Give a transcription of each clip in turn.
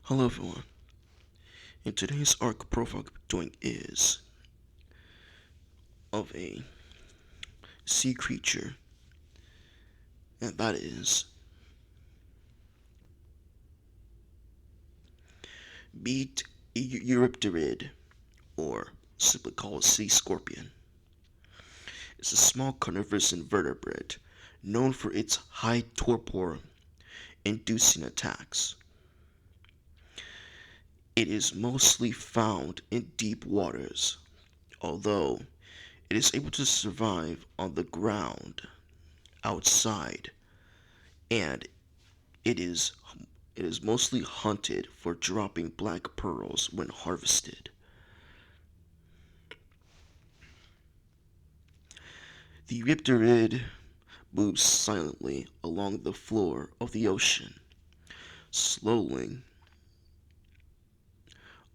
Hello everyone. In today's arc profile doing is of a sea creature, and that is beat Eurypterid, or simply called sea scorpion. It's a small carnivorous invertebrate known for its high torpor inducing attacks. It is mostly found in deep waters, although it is able to survive on the ground outside, and it is it is mostly hunted for dropping black pearls when harvested. The Eurypterid moves silently along the floor of the ocean, slowly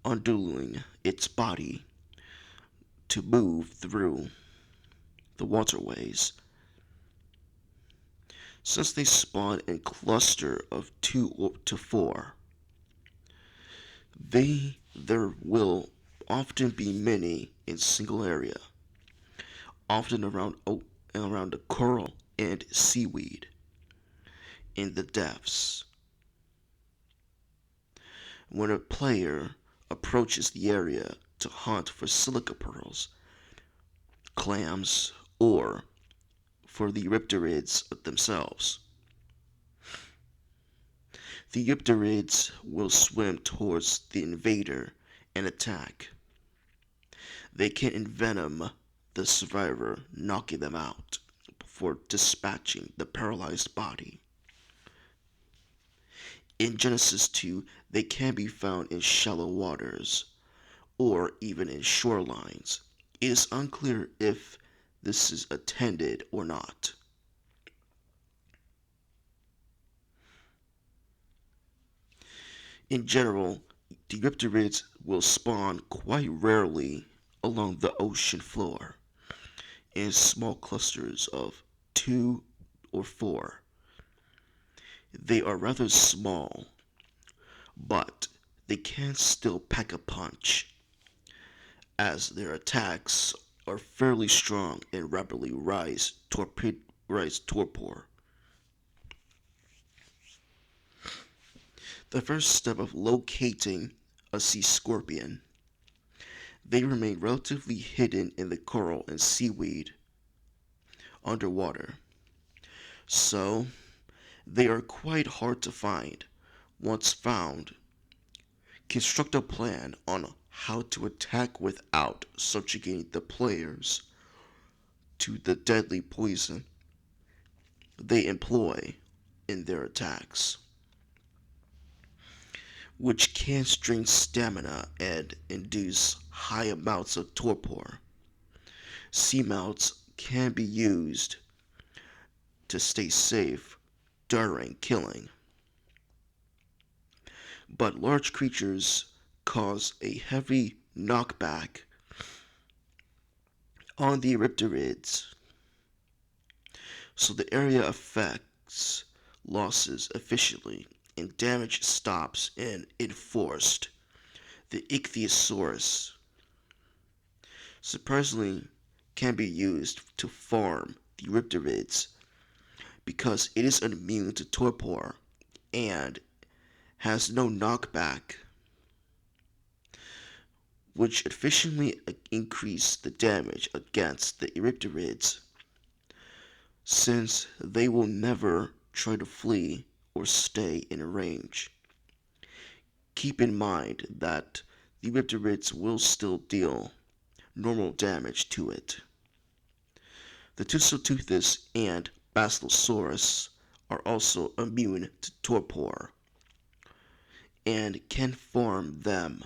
undulating its body to move through the waterways. Since they spawn in cluster of 2 to 4, there will often be many in single area, often around the coral and seaweed in the depths. When a player approaches the area to hunt for silica pearls, clams, or for the Eurypterids themselves, the Eurypterids will swim towards the invader and attack. They can envenom the survivor, knocking them out before dispatching the paralyzed body. In Genesis 2, they can be found in shallow waters or even in shorelines. It is unclear if this is attended or not. In general, Eurypterids will spawn quite rarely along the ocean floor in small clusters of 2 or 4. They are rather small, but they can still pack a punch, as their attacks are fairly strong and rapidly rise torpor. The first step of locating a sea scorpion, they remain relatively hidden in the coral and seaweed underwater, so they are quite hard to find. Once found, construct a plan on how to attack without subjugating the players to the deadly poison they employ in their attacks, which can strain stamina and induce high amounts of torpor. Seamounts can be used to stay safe during killing, but large creatures cause a heavy knockback on the Eurypterids, so the area affects losses efficiently and damage stops and enforced. The Ichthyosaurus surprisingly can be used to farm the Eurypterids because it is immune to torpor and has no knockback, which efficiently increase the damage against the Eurypterids, since they will never try to flee or stay in range. Keep in mind that the Eurypterids will still deal normal damage to it. The Tusoteuthis and Basilosaurus are also immune to torpor and can farm them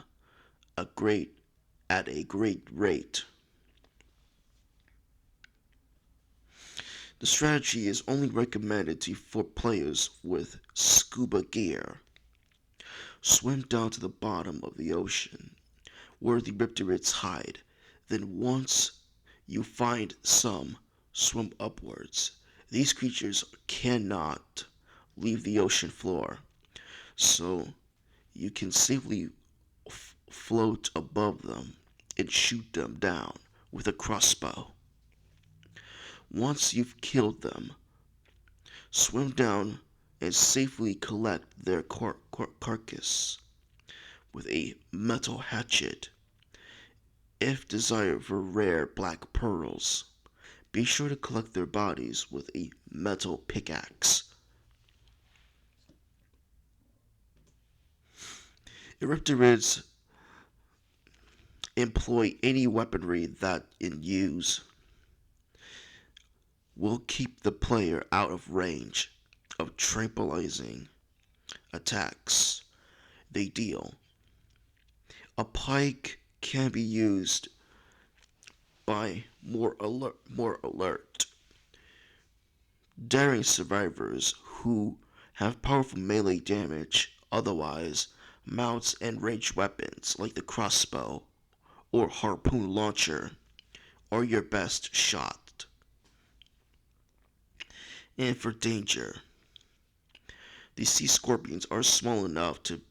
at a great rate. The strategy is only recommended for players with scuba gear. Swim down to the bottom of the ocean, where the Eurypterids hide. Then once you find some, swim upwards. These creatures cannot leave the ocean floor, so you can safely float above them and shoot them down with a crossbow. Once you've killed them, swim down and safely collect their carcass with a metal hatchet. If desired for rare black pearls, be sure to collect their bodies with a metal pickaxe. Eurypterids employ any weaponry that in use will keep the player out of range of tranquilizing attacks they deal. A pike can be used by more alert, daring survivors who have powerful melee damage, otherwise mounts and ranged weapons like the crossbow or harpoon launcher are your best shot. And for danger, the sea scorpions are small enough to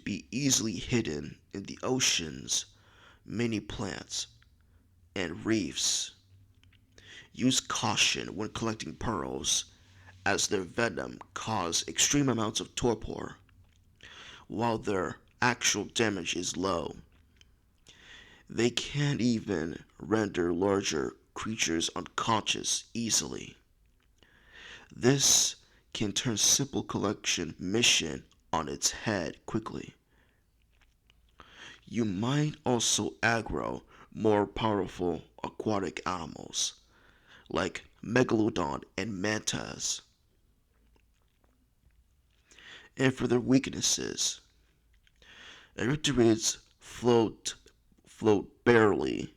be easily hidden in the oceans, many plants, and reefs. Use caution when collecting pearls, as their venom cause extreme amounts of torpor, while their actual damage is low. They can even render larger creatures unconscious easily. This can turn simple collection mission on its head quickly. You might also aggro more powerful aquatic animals like megalodon and mantas. And for their weaknesses, Eurypterids float barely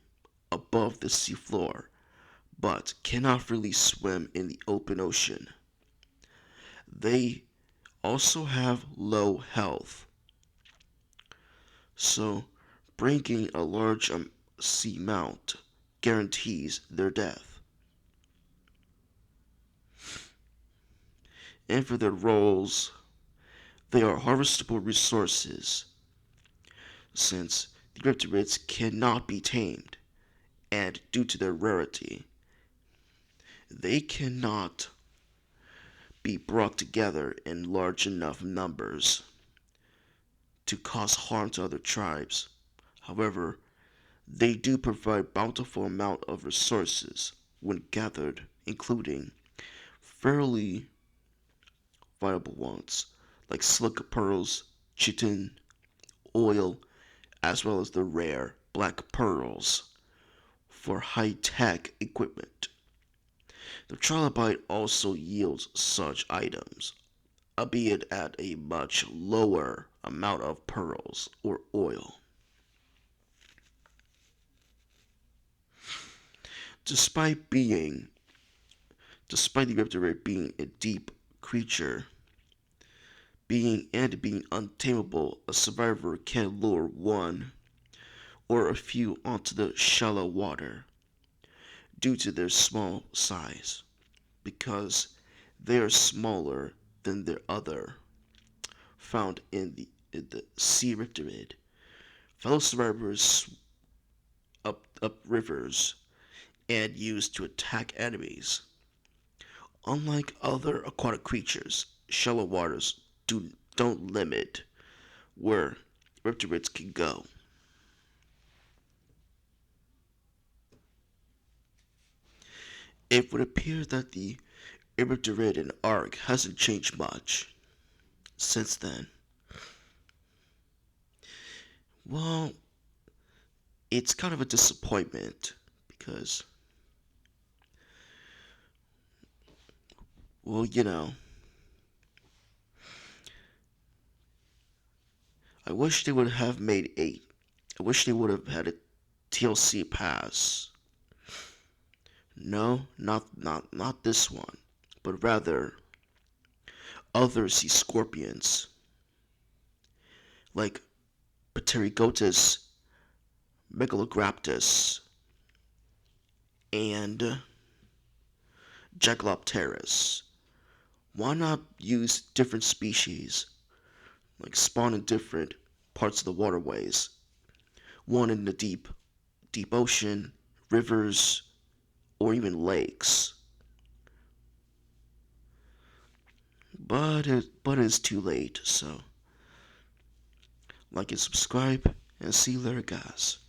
above the seafloor, but cannot really swim in the open ocean. They also have low health, so bringing a large sea mount guarantees their death. And for their roles, they are harvestable resources, since the Eurypterids cannot be tamed, and due to their rarity, they cannot be brought together in large enough numbers to cause harm to other tribes. However, they do provide bountiful amount of resources when gathered, including fairly viable ones like silica pearls, chitin, oil, as well as the rare black pearls for high-tech equipment. The trilobite also yields such items, albeit at a much lower amount of pearls or oil. Despite being despite the Eurypterid being a deep creature, being untamable, a survivor can lure one or a few onto the shallow water due to their small size, because they are smaller than their other found in the sea Eurypterid. Fellow survivors up rivers and used to attack enemies. Unlike other aquatic creatures, shallow waters don't limit where Eurypterids can go. It would appear that the Eurypterid in Ark hasn't changed much since then. Well, it's kind of a disappointment because, well, I wish they would have made a. I wish they would have had a TLC pass. No, not this one, but rather other sea scorpions like Pterigotus, Megalograptus, and Jaguaropteris. Why not use different species like spawn in different parts of the waterways. One in the deep ocean, rivers, or even lakes. But it's too late, so like and subscribe and see you later guys.